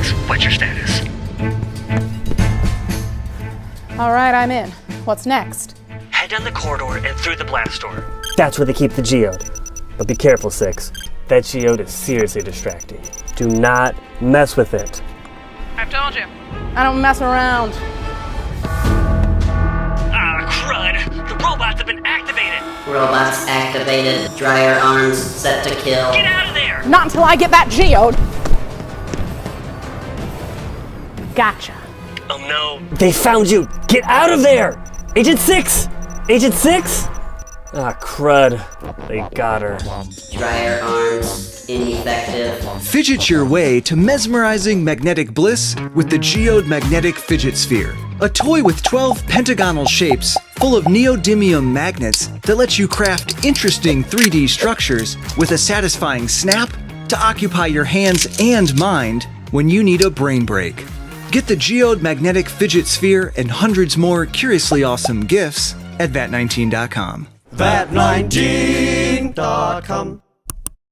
6, what's your status? Alright, I'm in. What's next? Head down the corridor and through the blast door. That's where they keep the Geode. But be careful, 6. That Geode is seriously distracting. Do not mess with it. I've told you. I don't mess around. Ah, crud! The robots have been activated! Robots activated. Dryer arms set to kill. Get out of there! Not until I get that Geode. Gotcha. Oh no. They found you! Get out of there! Agent 6! Agent 6? Ah, crud. They got her. Dryer arms ineffective. Fidget your way to mesmerizing magnetic bliss with the Geode Magnetic Fidget Sphere. A toy with 12 pentagonal shapes full of neodymium magnets that lets you craft interesting 3D structures with a satisfying snap to occupy your hands and mind when you need a brain break. Get the Geode Magnetic Fidget Sphere and hundreds more curiously awesome gifts at VAT19.com. VAT19.com